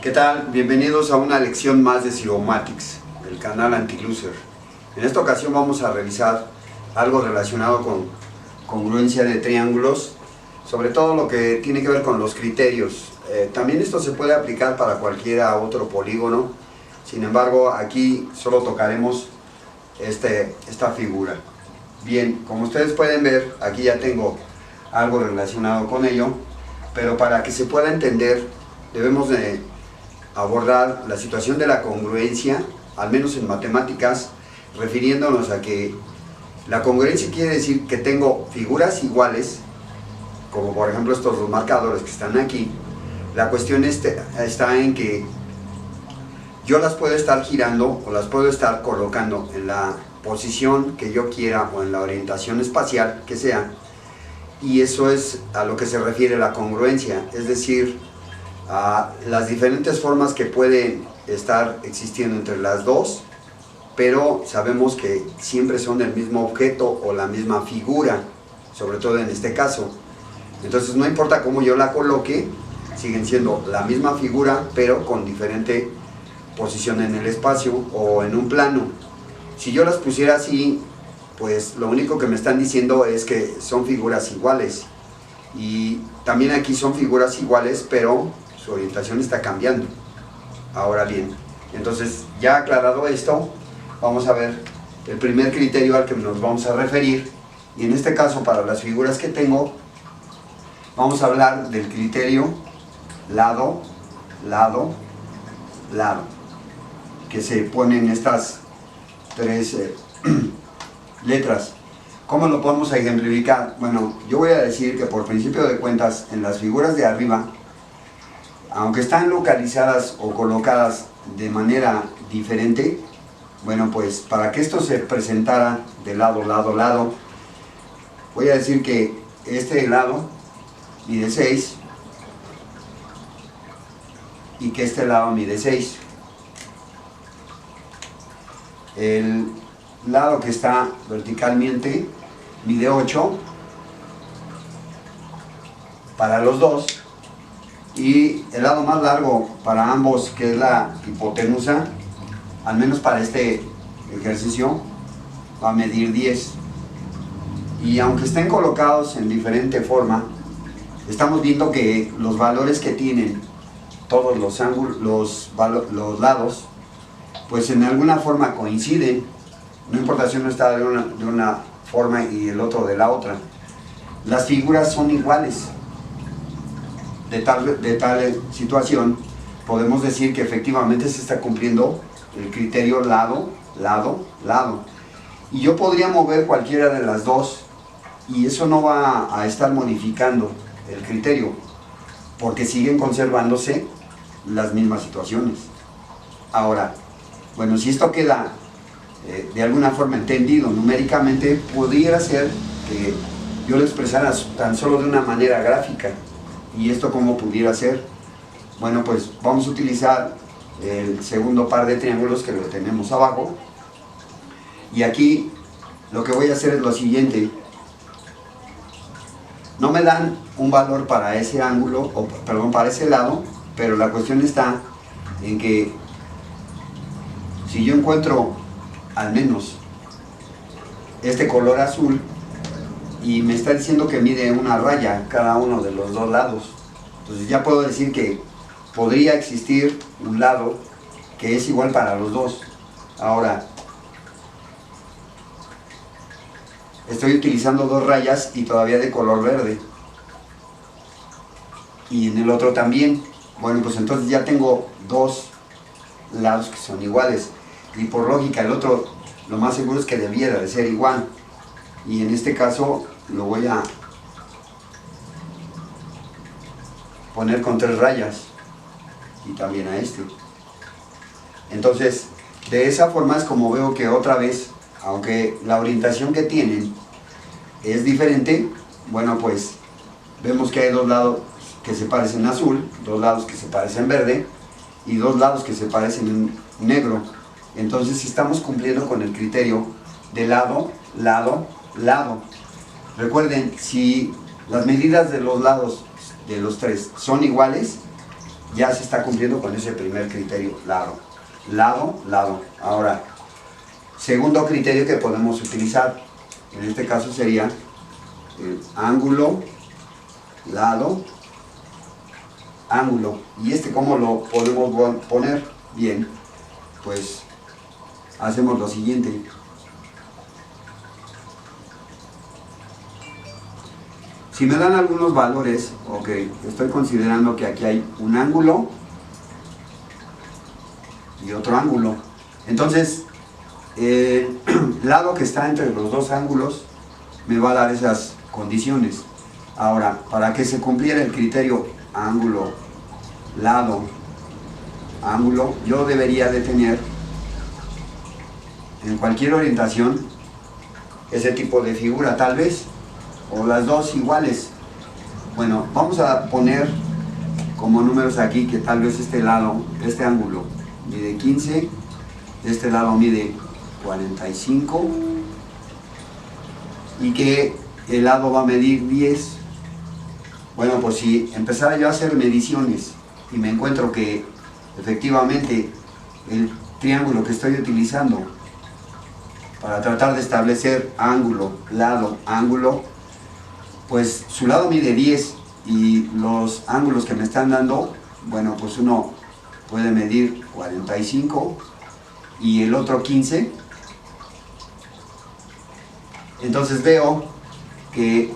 ¿Qué tal? Bienvenidos a una lección más de Zeromatics, el canal Anti-Loser. En esta ocasión vamos a revisar algo relacionado con congruencia de triángulos, sobre todo lo que tiene que ver con los criterios. También esto se puede aplicar para cualquier otro polígono, sin embargo aquí solo tocaremos esta figura. Bien, como ustedes pueden ver, aquí ya tengo algo relacionado con ello, pero para que se pueda entender debemos de abordar la situación de la congruencia, al menos en matemáticas, refiriéndonos a que la congruencia quiere decir que tengo figuras iguales, como por ejemplo estos dos marcadores que están aquí. La cuestión está en que yo las puedo estar girando o las puedo estar colocando en la posición que yo quiera o en la orientación espacial que sea, y eso es a lo que se refiere la congruencia, es decir, a las diferentes formas que pueden estar existiendo entre las dos, pero sabemos que siempre son el mismo objeto o la misma figura, sobre todo en este caso. Entonces no importa cómo yo la coloque, siguen siendo la misma figura, pero con diferente posición en el espacio o en un plano. Si yo las pusiera así, pues lo único que me están diciendo es que son figuras iguales, y también aquí son figuras iguales, pero su orientación está cambiando. Ahora bien, entonces ya aclarado esto, vamos a ver el primer criterio al que nos vamos a referir, y en este caso para las figuras que tengo vamos a hablar del criterio lado, lado, lado, que se ponen estas tres letras. ¿Cómo lo podemos ejemplificar? Bueno, yo voy a decir que por principio de cuentas, en las figuras de arriba, aunque están localizadas o colocadas de manera diferente, bueno, pues para que esto se presentara de lado, lado, lado, voy a decir que este lado mide 6 y que este lado mide 6. El lado que está verticalmente mide 8 para los dos, y el lado más largo para ambos, que es la hipotenusa, al menos para este ejercicio, va a medir 10. Y aunque estén colocados en diferente forma, estamos viendo que los valores que tienen todos los ángulos, los lados, pues en alguna forma coinciden. No importa si uno está de una forma y el otro de la otra, las figuras son iguales. De tal situación podemos decir que efectivamente se está cumpliendo el criterio lado, lado, lado, y yo podría mover cualquiera de las dos y eso no va a estar modificando el criterio, porque siguen conservándose las mismas situaciones. Ahora, bueno, si esto queda de alguna forma entendido numéricamente, pudiera ser que yo lo expresara tan solo de una manera gráfica. ¿Y esto cómo pudiera ser? Bueno, pues vamos a utilizar el segundo par de triángulos que lo tenemos abajo, y aquí lo que voy a hacer es lo siguiente. No me dan un valor para ese ángulo, o perdón, para ese lado, pero la cuestión está en que si yo encuentro al menos este color azul y me está diciendo que mide una raya cada uno de los dos lados, entonces ya puedo decir que podría existir un lado que es igual para los dos. Ahora, estoy utilizando dos rayas y todavía de color verde, y en el otro también. Bueno, pues entonces ya tengo dos lados que son iguales, y por lógica el otro lo más seguro es que debiera de ser igual, y en este caso lo voy a poner con tres rayas, y también a este. Entonces de esa forma es como veo que otra vez, aunque la orientación que tienen es diferente, bueno, pues vemos que hay dos lados que se parecen azul, dos lados que se parecen verde y dos lados que se parecen en negro. Entonces estamos cumpliendo con el criterio de lado, lado, lado. Recuerden, si las medidas de los lados de los tres son iguales, ya se está cumpliendo con ese primer criterio, lado, lado, lado. Ahora, segundo criterio que podemos utilizar, en este caso sería el ángulo, lado, ángulo. ¿Y cómo lo podemos poner? Bien, pues hacemos lo siguiente. Si me dan algunos valores, ok, estoy considerando que aquí hay un ángulo y otro ángulo. Entonces, el lado que está entre los dos ángulos me va a dar esas condiciones. Ahora, para que se cumpliera el criterio ángulo, lado, ángulo, yo debería de tener en cualquier orientación ese tipo de figura, tal vez, o las dos iguales. Bueno, vamos a poner como números aquí que tal vez este lado, este ángulo mide 15, este lado mide 45 y que el lado va a medir 10. Bueno, pues si empezara yo a hacer mediciones y me encuentro que efectivamente el triángulo que estoy utilizando para tratar de establecer ángulo, lado, ángulo, pues su lado mide 10 y los ángulos que me están dando, bueno, pues uno puede medir 45 y el otro 15. Entonces veo que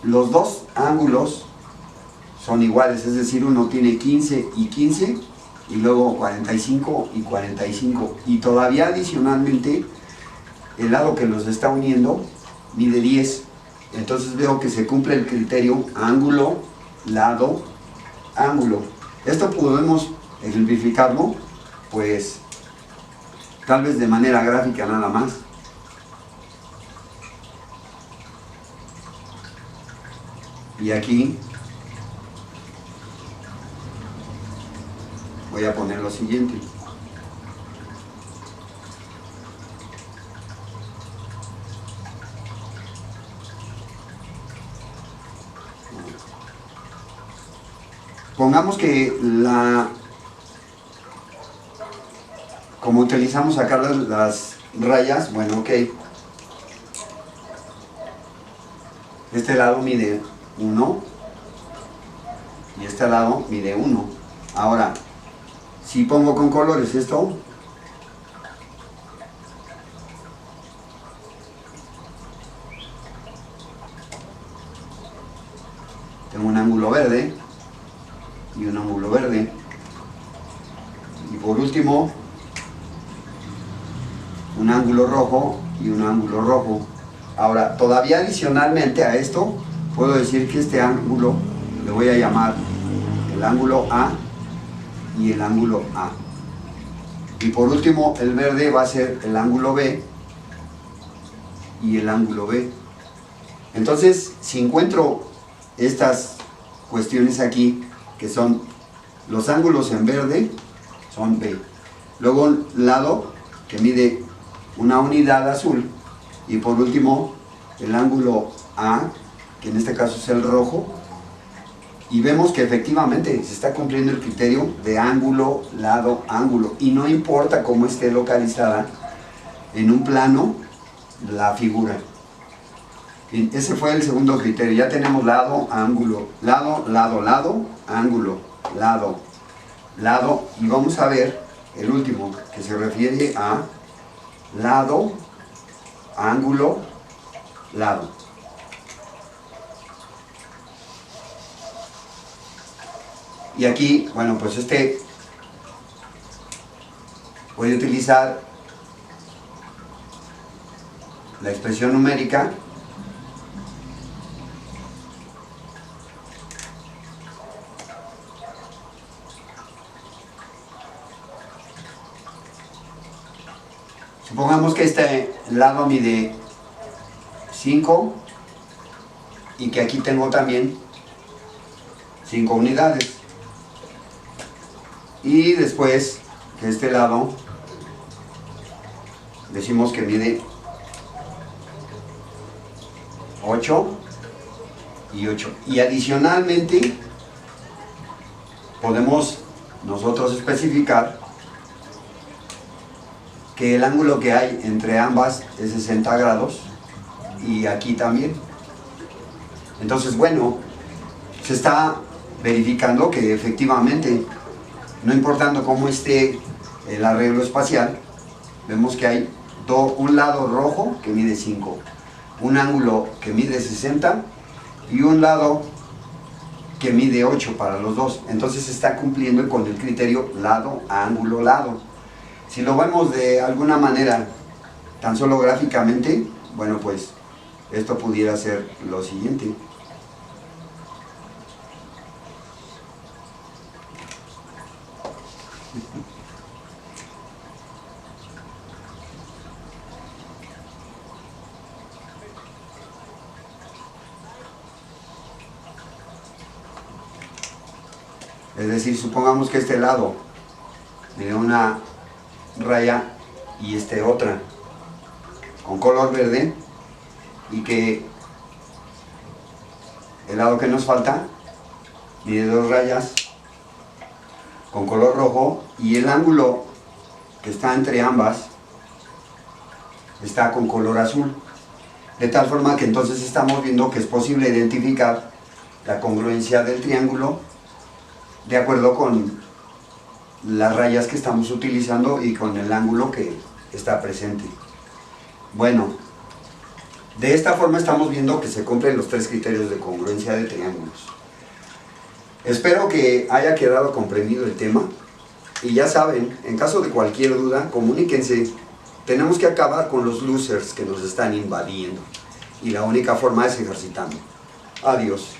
los dos ángulos son iguales, es decir, uno tiene 15 y 15 y luego 45 y 45, y todavía adicionalmente el lado que los está uniendo mide 10. Entonces veo que se cumple el criterio ángulo, lado, ángulo. Esto podemos ejemplificarlo, pues, tal vez de manera gráfica nada más. Y aquí voy a poner lo siguiente. Pongamos que como utilizamos acá las rayas, bueno, ok. Este lado mide 1 y este lado mide 1. Ahora, si pongo con colores esto, tengo un ángulo verde y un ángulo verde, y por último un ángulo rojo y un ángulo rojo. Ahora, todavía adicionalmente a esto puedo decir que este ángulo le voy a llamar el ángulo A y el ángulo A, y por último el verde va a ser el ángulo B y el ángulo B. Entonces, si encuentro estas cuestiones aquí, que son los ángulos en verde, son B. Luego un lado que mide una unidad azul, y por último el ángulo A, que en este caso es el rojo, y vemos que efectivamente se está cumpliendo el criterio de ángulo, lado, ángulo, y no importa cómo esté localizada en un plano la figura. Bien, ese fue el segundo criterio. Ya tenemos lado, ángulo, lado, lado, lado, ángulo, lado, lado, y vamos a ver el último, que se refiere a lado, ángulo, lado. Y aquí, bueno, pues voy a utilizar la expresión numérica Supongamos que este lado mide 5 y que aquí tengo también 5 unidades. Y después que este lado decimos que mide 8 y 8. Y adicionalmente podemos nosotros especificar que el ángulo que hay entre ambas es 60 grados y aquí también. Entonces, bueno, se está verificando que efectivamente, no importando cómo esté el arreglo espacial, vemos que hay un lado rojo que mide 5, un ángulo que mide 60 y un lado que mide 8 para los dos. Entonces se está cumpliendo con el criterio lado, ángulo, lado. Si lo vemos de alguna manera, tan solo gráficamente, bueno, pues esto pudiera ser lo siguiente. Es decir, supongamos que este lado mide una raya y este otra con color verde, y que el lado que nos falta mide 2 rayas con color rojo, y el ángulo que está entre ambas está con color azul, de tal forma que entonces estamos viendo que es posible identificar la congruencia del triángulo de acuerdo con las rayas que estamos utilizando y con el ángulo que está presente. Bueno, de esta forma estamos viendo que se cumplen los 3 criterios de congruencia de triángulos. Espero que haya quedado comprendido el tema, y ya saben, en caso de cualquier duda, comuníquense. Tenemos que acabar con los losers que nos están invadiendo, y la única forma es ejercitando. Adiós.